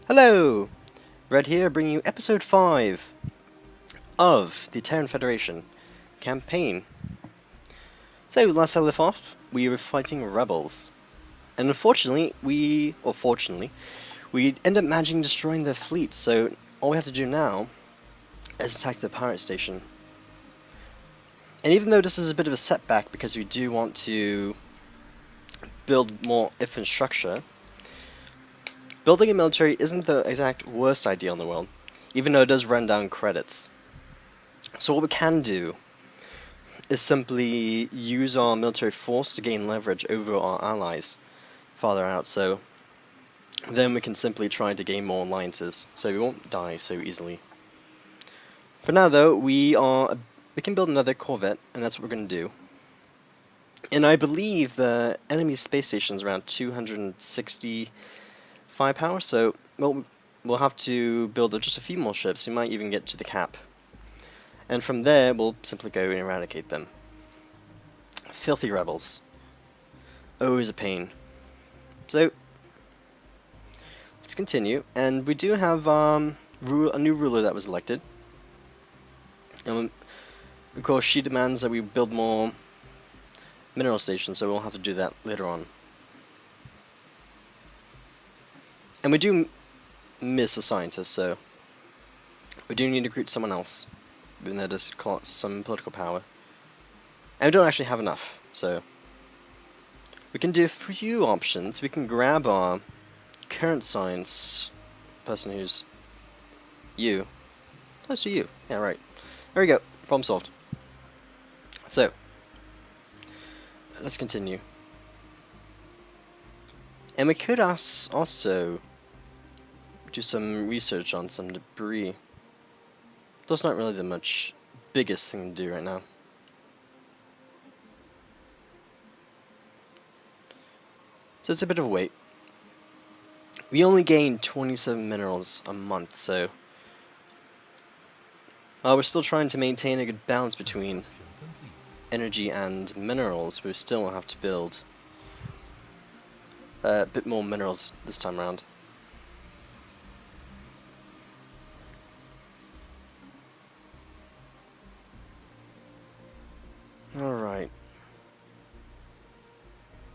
Hello! Red here, bringing you episode 5 of the Terran Federation campaign. So, last I left off, we were fighting rebels. And unfortunately, fortunately, we end up managing destroying their fleet, so all we have to do now is attack the pirate station. And even though this is a bit of a setback because we do want to build more infrastructure, building a military isn't the exact worst idea in the world, even though it does run down credits. So what we can do is simply use our military force to gain leverage over our allies farther out, so then we can simply try to gain more alliances, so we won't die so easily. For now though, we can build another corvette, and that's what we're going to do. And I believe the enemy space station is around 260 firepower, so we'll have to build just a few more ships. We might even get to the cap. And from there, we'll simply go and eradicate them. Filthy rebels. Always a pain. So, let's continue. And we do have a new ruler that was elected. Of course, she demands that we build more mineral stations, so we'll have to do that later on. And we do miss a scientist, so we do need to recruit someone else. Even though this costs some political power. And we don't actually have enough, so we can do a few options. We can grab our current science person who's you. Close to you. Yeah, right. There we go. Problem solved. So, let's continue. And we could also do some research on some debris. That's not really the much biggest thing to do right now. So it's a bit of a wait. We only gain 27 minerals a month, so while we're still trying to maintain a good balance between energy and minerals, we still have to build a bit more minerals this time around. Alright.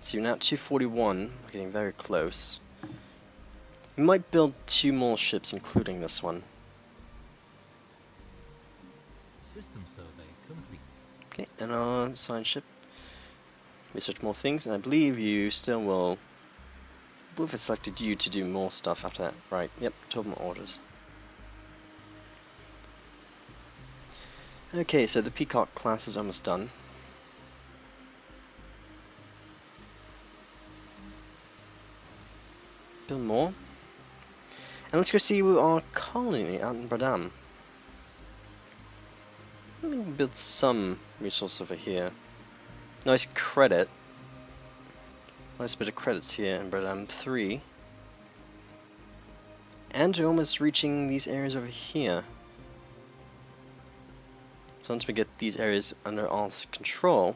So we're now at 241, we're getting very close. We might build 2 more ships, including this one. System survey complete. Okay, and our science ship. Research more things, and I believe you still will. I believe I selected you to do more stuff after that. Right, yep, 12 more orders. Okay, so the Peacock class is almost done. Build more. And let's go see our colony out in Bradam. Let me build some resource over here. Nice credit. Nice bit of credits here in Bradam 3. And we're almost reaching these areas over here. So once we get these areas under our control,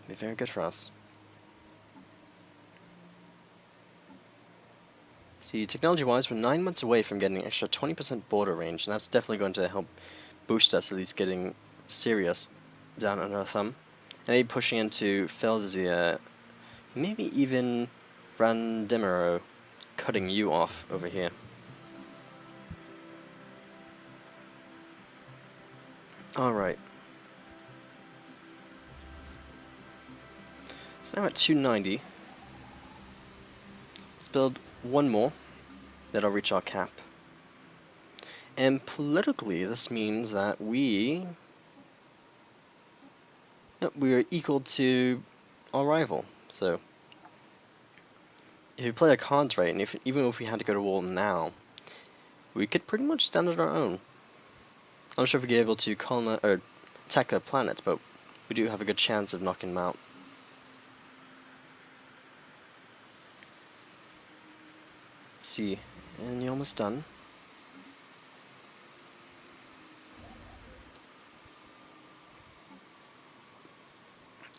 it'll be very good for us. See, technology-wise, we're 9 months away from getting an extra 20% border range, and that's definitely going to help boost us, at least getting Sirius down under our thumb. And maybe pushing into Felzia, maybe even Randimero, cutting you off over here. Alright. So now we're at 290. Let's build one more. That'll reach our cap. And politically, this means that we are equal to our rival. So, if we play our cards right, and even if we had to go to war now, we could pretty much stand on our own. I'm not sure if we'd be able to colonize or attack their planets, but we do have a good chance of knocking them out. Let's see, and you're almost done.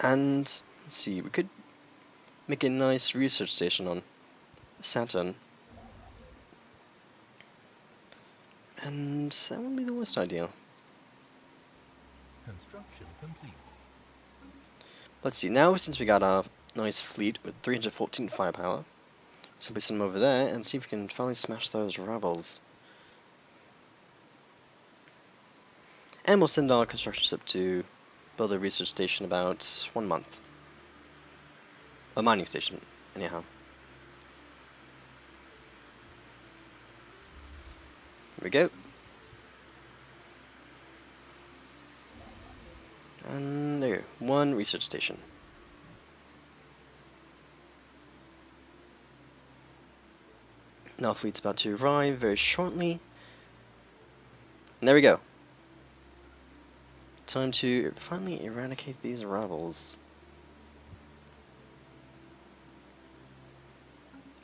And let's see, we could make a nice research station on Saturn. And that wouldn't be the worst idea. Construction complete. Let's see, now since we got our nice fleet with 314 firepower, simply send them over there and see if we can finally smash those rebels. And we'll send our construction ship to build a research station about 1 month. A mining station, anyhow. Here we go. And there, 1 research station. Now fleet's about to arrive very shortly. And there we go. Time to finally eradicate these rebels.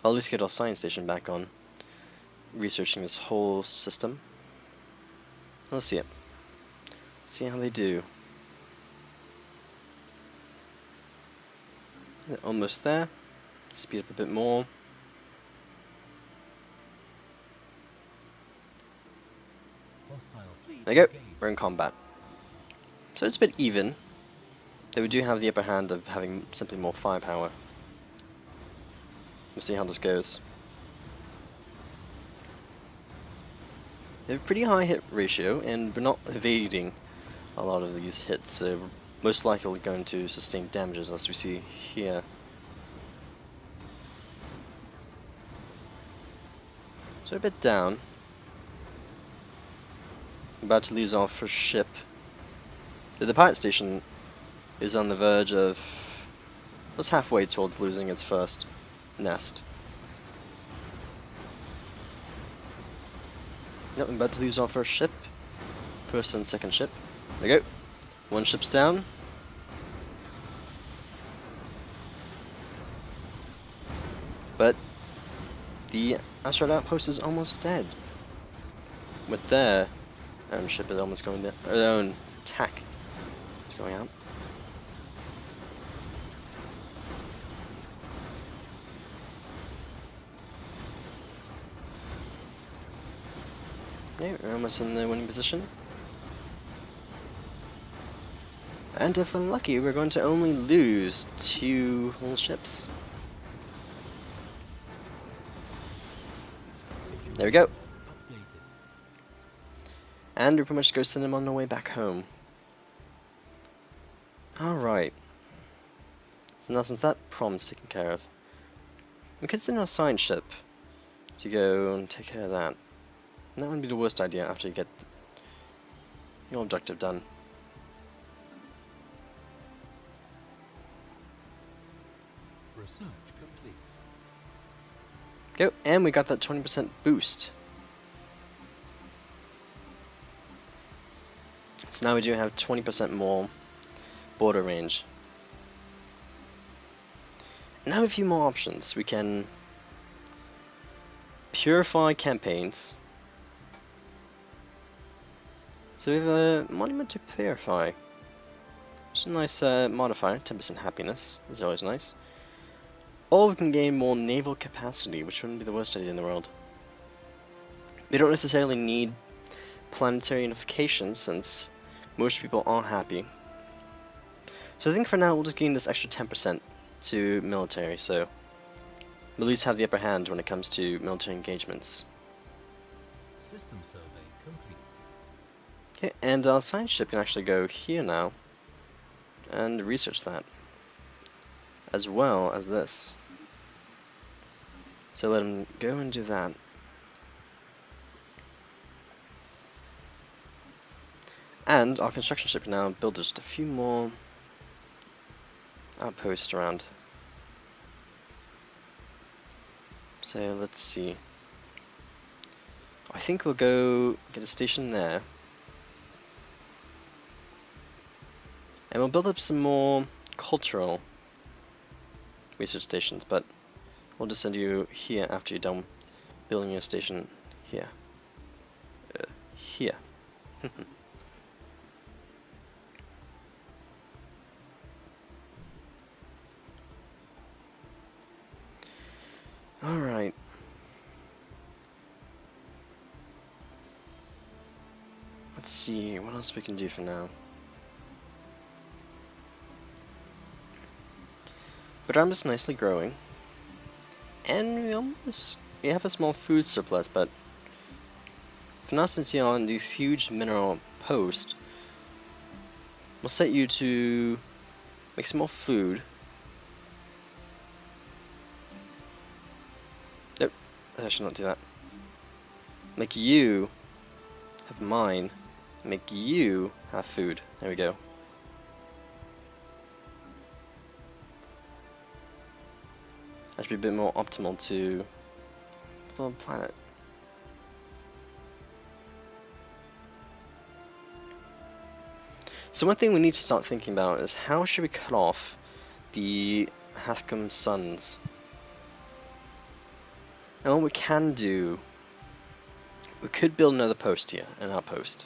I'll at least get our science station back on, researching this whole system. Let's see it. See how they do. They're almost there. Speed up a bit more. Hostile fleet. There you go. engaged. We're in combat. So it's a bit even. Though we do have the upper hand of having simply more firepower. We'll see how this goes. They have a pretty high hit ratio, and we're not evading a lot of these hits, so we're most likely going to sustain damages, as we see here. So a bit down. About to lose our first ship. The pirate station is on the verge of... was halfway towards losing its first nest. Yep, I'm about to lose our first ship. First and second ship. There we go. 1 ship's down. But the asteroid outpost is almost dead. With their own ship is almost going down. Or their own attack is going out. Okay, we're almost in the winning position. And if we're lucky, we're going to only lose 2 whole ships. There we go. Updated. And we're pretty much going to send them on their way back home. Alright. So now since that problem's taken care of, we could send our science ship to go and take care of that. And that wouldn't be the worst idea after you get your objective done. Research complete. Go, and we got that 20% boost. So now we do have 20% more border range. And now a few more options. We can purify campaigns. So we have a monument to purify. It's a nice modifier, 10% happiness, is always nice. Or we can gain more naval capacity, which wouldn't be the worst idea in the world. We don't necessarily need planetary unification, since most people are happy. So I think for now we'll just gain this extra 10% to military, so we'll at least have the upper hand when it comes to military engagements. System survey complete. Okay, and our science ship can actually go here now and research that, as well as this. So let him go and do that. And our construction ship can now build just a few more outposts around. So let's see. I think we'll go get a station there. And we'll build up some more cultural research stations, but we'll just send you here after you're done building your station here. Here. Alright. Let's see what else we can do for now. But I'm just nicely growing, and we have a small food surplus. But for now, since you're on this huge mineral post, we'll set you to make some more food. Nope, I should not do that. Make you have mine. Make you have food. There we go. That should be a bit more optimal to the planet. So one thing we need to start thinking about is how should we cut off the Hathcom suns? And what we can do, we could build another post here, an outpost.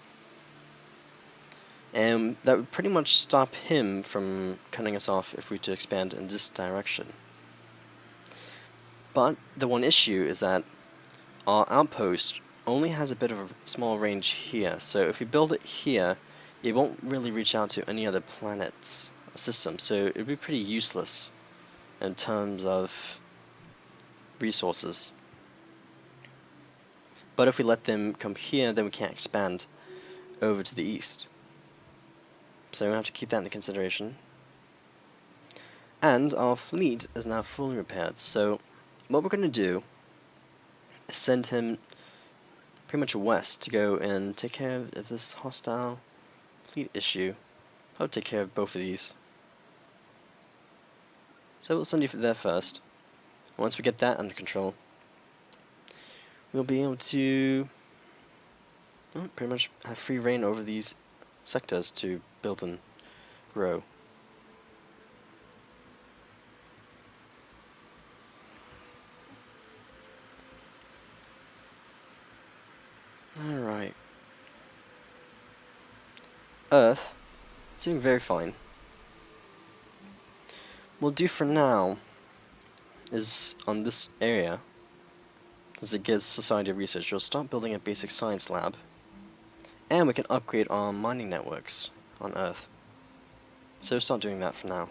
And that would pretty much stop him from cutting us off if we were to expand in this direction. But the one issue is that our outpost only has a bit of a small range here, so if we build it here, it won't really reach out to any other planets or systems, so it would be pretty useless in terms of resources. But if we let them come here, then we can't expand over to the east. So we have to keep that into consideration. And our fleet is now fully repaired, so what we're going to do is send him pretty much west to go and take care of this hostile fleet issue. I'll take care of both of these. So we'll send you there first. Once we get that under control, we'll be able to pretty much have free reign over these sectors to build and grow. Alright. Earth, it's doing very fine. What we'll do for now is on this area, as it gives society research, we'll start building a basic science lab, and we can upgrade our mining networks on Earth. So we'll start doing that for now.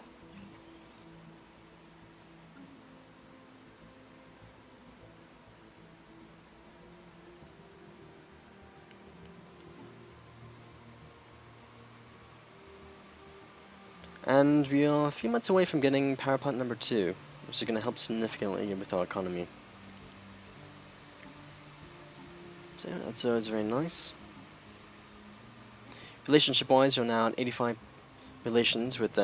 And we are 3 months away from getting power plant number 2, which is going to help significantly with our economy. So that's always very nice. Relationship-wise, we're now at 85 relations with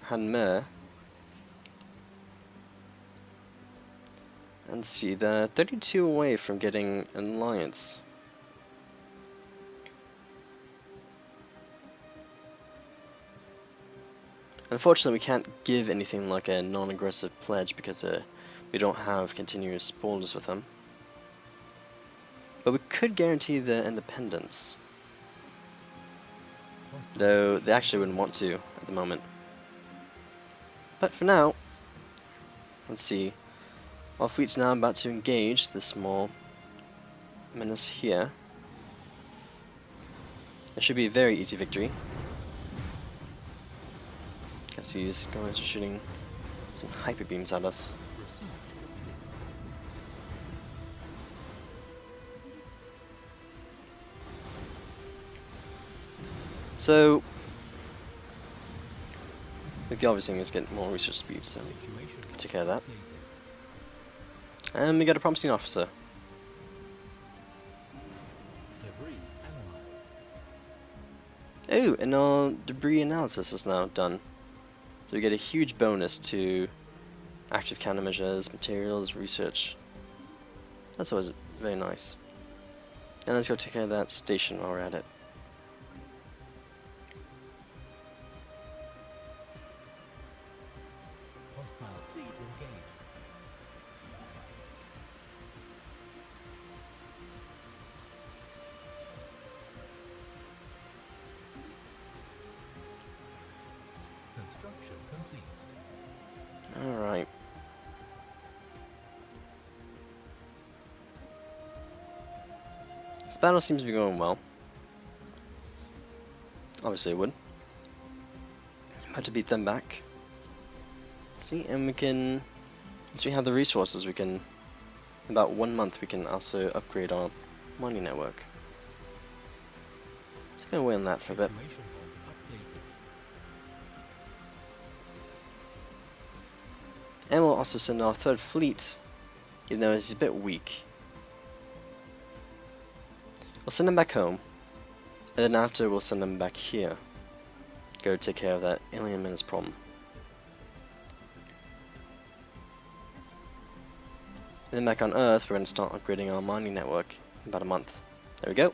Hanmer. And see, they're 32 away from getting an alliance. Unfortunately, we can't give anything like a non-aggressive pledge because we don't have continuous borders with them. But we could guarantee their independence. Though they actually wouldn't want to at the moment. But for now, let's see. Our fleet's now about to engage this small menace here. It should be a very easy victory. You can see these guys are shooting some hyper beams at us. So, the obvious thing is get more research speed, so take care of that. And we got a promising officer. Oh, and our debris analysis is now done. So we get a huge bonus to active countermeasures, materials, research. That's always very nice. And let's go take care of that station while we're at it. Construction complete. Alright. So battle seems to be going well. Obviously it would. Had to beat them back. See, and we can, once we have the resources, we can, in about 1 month, we can also upgrade our mining network. Let's go away on that for a bit. Situation log updated. And we'll also send our third fleet, even though it's a bit weak. We'll send them back home, and then after we'll send them back here. Go take care of that alien menace problem. And then back on Earth, we're going to start upgrading our mining network in about a month. There we go.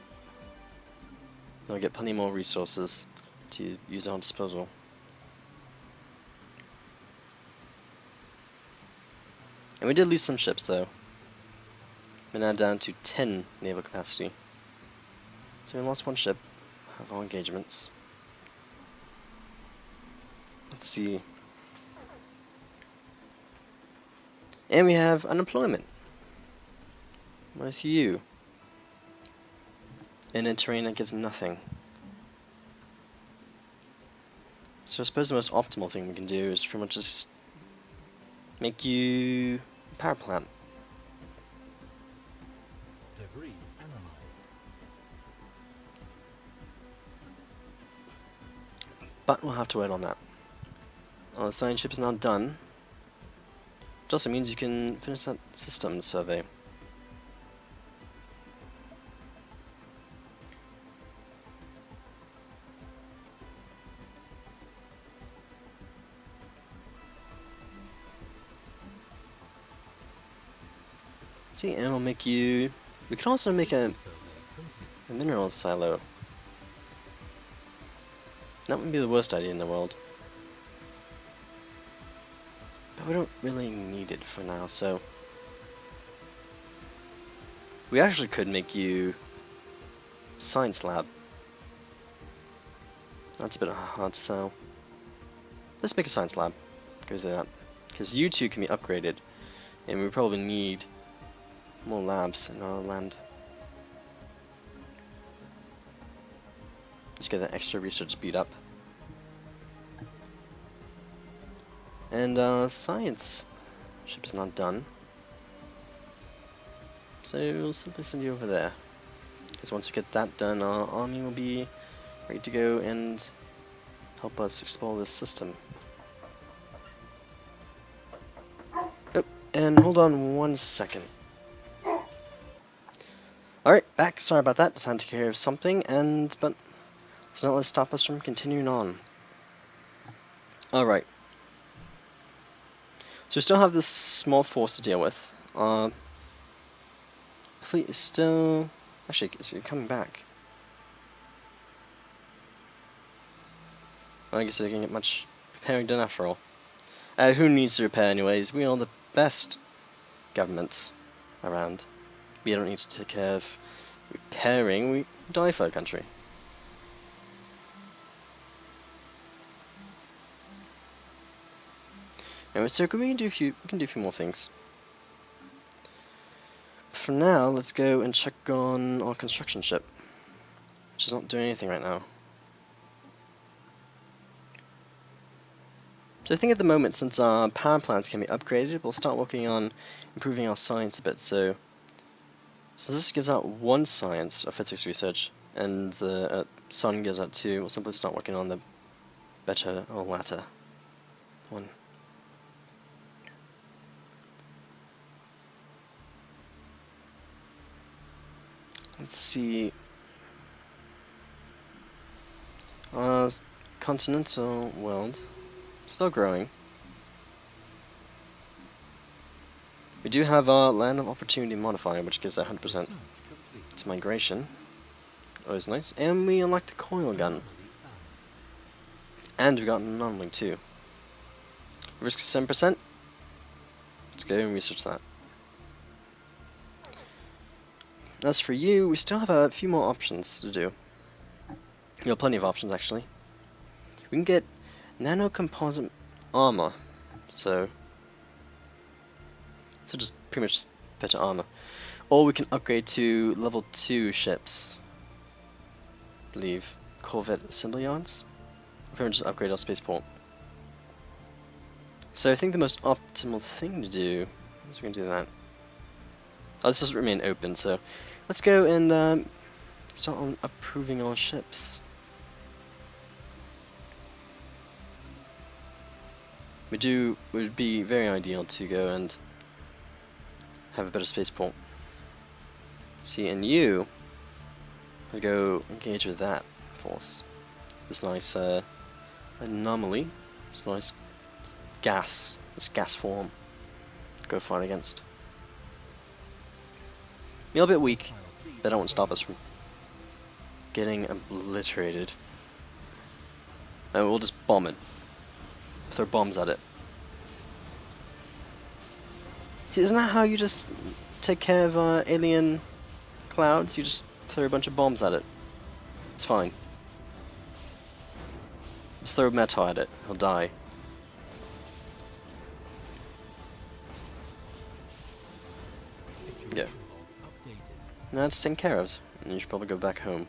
Then we'll get plenty more resources to use at our disposal. And we did lose some ships though. We're now down to 10 naval capacity. So we lost one ship of all engagements. Let's see. And we have unemployment. With you. In a terrain that gives nothing. So I suppose the most optimal thing we can do is pretty much just make you a power plant. Debris analyzed. But we'll have to wait on that. Our science ship is now done. Which also means you can finish that systems survey. See, and we'll make you... We can also make a Survey complete. mineral silo. That wouldn't be the worst idea in the world. But we don't really need it for now, so... We actually could make you... Science lab. That's a bit hard to sell. Let's make a science lab. Go through that. Because you two can be upgraded. And we probably need more labs in our land. Just get that extra research speed up. And science ship is not done. So we'll simply send you over there. Because once we get that done, our army will be ready to go and help us explore this system. Oh, and hold on 1 second. Alright, back. Sorry about that. Just had to take care of something, but it's not let stop us from continuing on. Alright. So we still have this small force to deal with. Fleet is still... Actually, it's coming back. Well, I guess they can get much repairing done after all. Who needs to repair anyways? We are the best government around. We don't need to take care of repairing, we die for our country. Anyway, so we can do a few more things. For now, let's go and check on our construction ship, which is not doing anything right now. So I think at the moment, since our power plants can be upgraded, we'll start working on improving our science a bit. So this gives out 1 science or physics research, and the sun gives out 2. We'll simply start working on the better or latter one. Let's see. Continental world still growing. We do have our land of opportunity modifier, which gives that 100% Research complete. to migration. Always nice. And we unlocked the coil gun. And we got an anomaly too. Risk 7%. Let's go and research that. As for you, we still have a few more options to do. You have plenty of options actually. We can get nano composite armor. So just pretty much better armor. Or we can upgrade to level 2 ships. I believe. Corvette assembly yards. Pretty much just upgrade our spaceport. So I think the most optimal thing to do is we're going to do that. Oh, this doesn't remain open, so let's go and start on approving our ships. It would be very ideal to go and have a better spaceport. See, and you would go engage with that force. This nice anomaly, this nice this gas form. Go fight against. Be a little bit weak. They don't want to stop us from getting obliterated. And we'll just bomb it. Throw bombs at it. See, isn't that how you just take care of alien clouds? You just throw a bunch of bombs at it. It's fine. Just throw metal at it. He'll die. Yeah. Now it's taken care of. And you should probably go back home.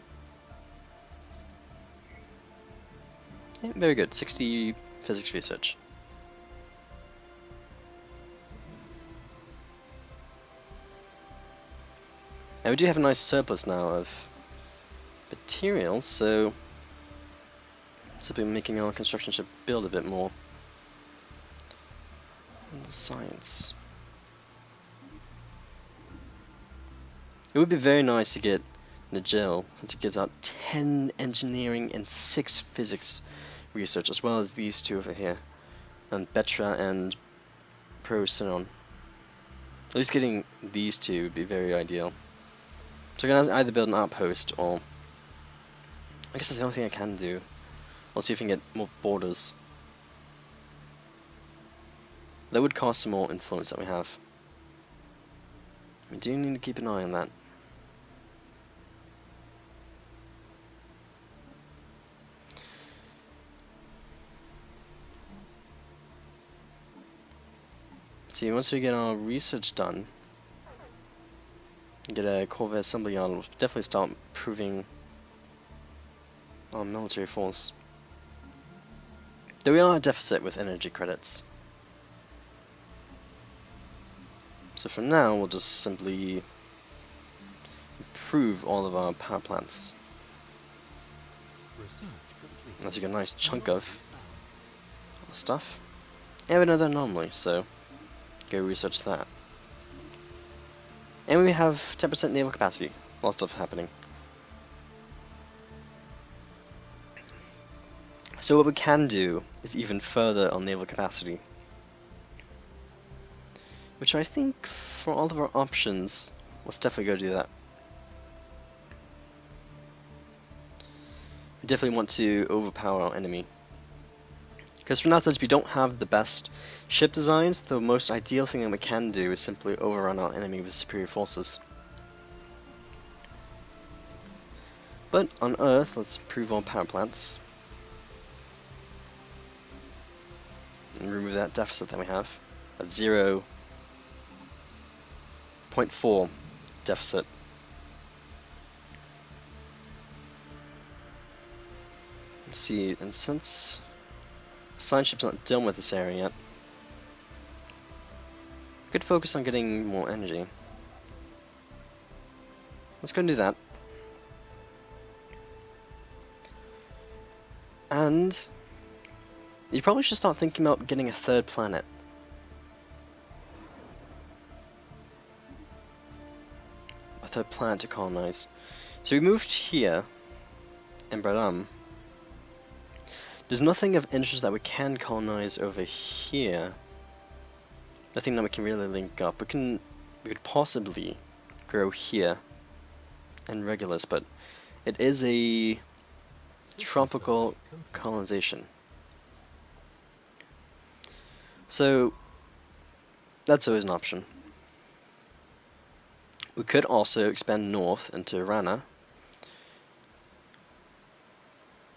Yeah, very good. 60 physics research. And we do have a nice surplus now of materials, so simply making our construction ship build a bit more. And science. It would be very nice to get Nigel, since it gives out 10 engineering and 6 physics research, as well as these two over here, and Betra and Procyon. At least getting these two would be very ideal. So we're going to either build an outpost, or I guess that's the only thing I can do. I'll see if we can get more borders. That would cost some more influence that we have. We do need to keep an eye on that. See, once we get our research done, get a Corvette assembly yard, we'll definitely start improving our military force. Though we are at deficit with energy credits. So for now, we'll just simply improve all of our power plants. As you get a nice chunk of stuff. And another anomaly, so go research that. And we have 10% naval capacity. A lot of stuff happening. So what we can do is even further on naval capacity. Which I think, for all of our options, let's definitely go do that. We definitely want to overpower our enemy. Because for now, since we don't have the best ship designs, the most ideal thing that we can do is simply overrun our enemy with superior forces. But on Earth, let's improve our power plants. And remove that deficit that we have of 0.4 deficit. Let's see, and since Science ship's not done with this area yet, we could focus on getting more energy. Let's go and do that. And you probably should start thinking about getting a third planet. A third planet to colonize. So we moved here in Bradam. There's nothing of interest that we can colonize over here. Nothing that we can really link up. We could possibly grow here and Regulus, but it is a tropical colonization. So that's always an option. We could also expand north into Rana,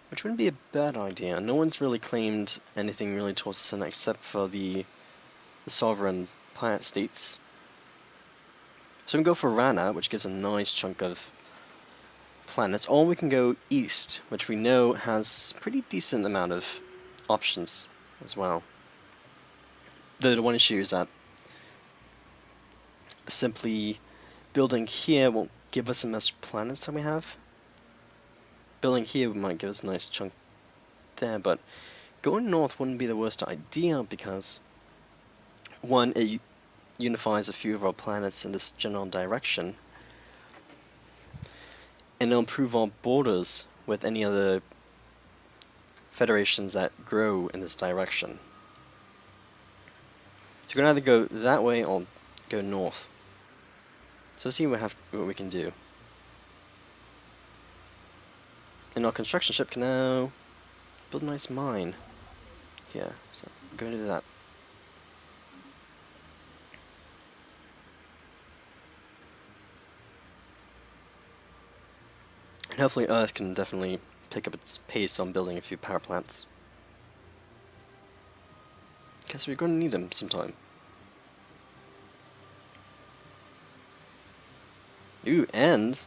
which wouldn't be a bad idea. No one's really claimed anything really towards the center except for the sovereign planet states. So we can go for Rana, which gives a nice chunk of planets, or we can go east, which we know has pretty decent amount of options as well. Though the one issue is that simply building here won't give us the most planets that we have. Building here might give us a nice chunk there, but going north wouldn't be the worst idea because, one, it unifies a few of our planets in this general direction, and it'll improve our borders with any other federations that grow in this direction. So you can either go that way or go north. So let's see what we can do. And our construction ship can now build a nice mine here. So I'm going to do that. And hopefully Earth can definitely pick up its pace on building a few power plants. Guess we're going to need them sometime. Ooh, and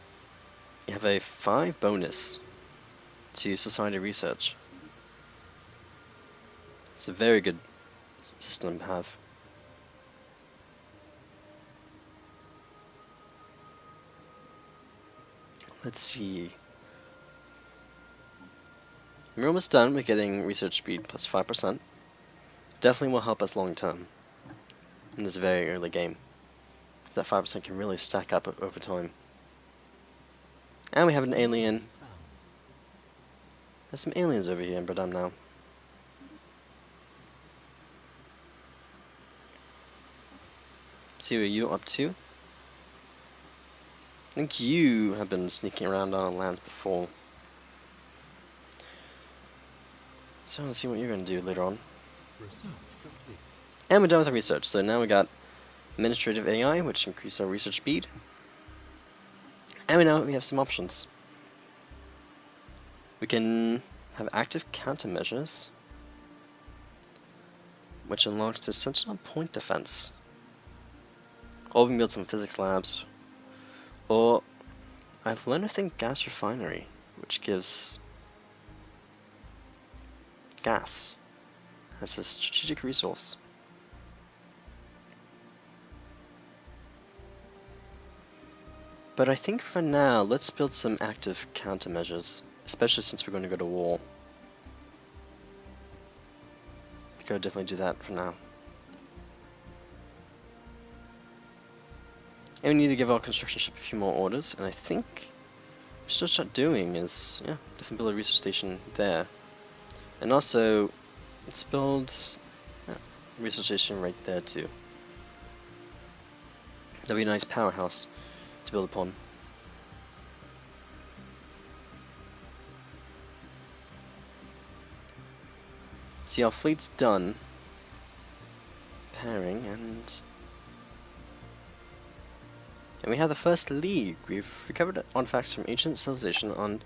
you have a 5 bonus to society research. It's a very good system to have. Let's see. We're almost done with getting research speed plus 5%. Definitely will help us long term in this very early game. That 5% can really stack up over time. And we have an alien. There's some aliens over here in Bradam now. See what you're up to. I think you have been sneaking around on lands before. So let's see what you're going to do later on. Research complete. And we're done with the research. So now we got administrative AI, which increase our research speed. And we know we have some options. We can have active countermeasures, which unlocks the sentinel point defense. Or we can build some physics labs. Or I've learned a thing, gas refinery, which gives gas as a strategic resource. But I think for now, let's build some active countermeasures, especially since we're going to go to war. I think I would definitely do that for now. And we need to give our construction ship a few more orders, and I think what we should start doing is, yeah, definitely build a research station there. And also, let's build a research station right there too. That'd be a nice powerhouse to build upon. See, our fleet's done pairing, and we have the first league. We've recovered artifacts from ancient civilization on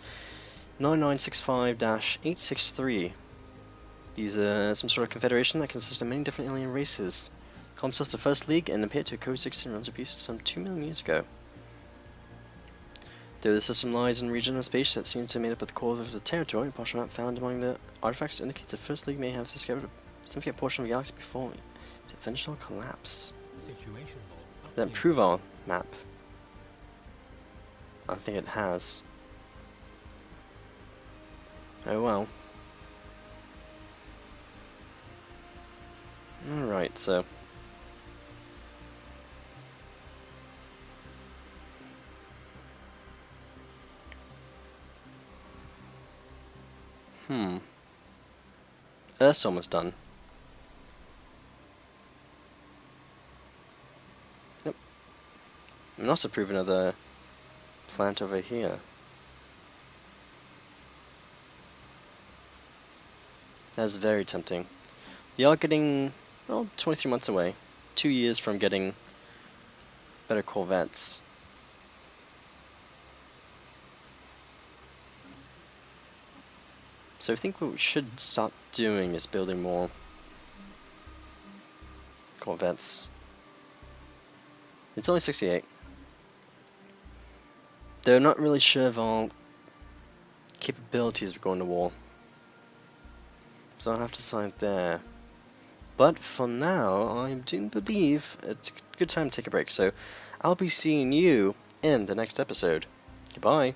9965-863. These are some sort of confederation that consists of many different alien races. Call themselves the First League and appeared to coexist in realms of peace some 2 million years ago. Though the system lies in a region of space that seems to have made up at the core of the territory, a partial map found among the artifacts indicates the First League may have discovered a significant portion of the galaxy before its eventual collapse. Situation log Does that improve our map? I think it has. Oh well. Alright, so Earth's almost done. Yep. And also prove another plant over here. That's very tempting. We are getting, well, 23 months away. 2 years from getting better corvettes. So I think what we should start doing is building more corvettes. It's only 68. They're not really sure if I'll capabilities of going to war. So I'll have to decide there. But for now, I do believe it's a good time to take a break. So I'll be seeing you in the next episode. Goodbye.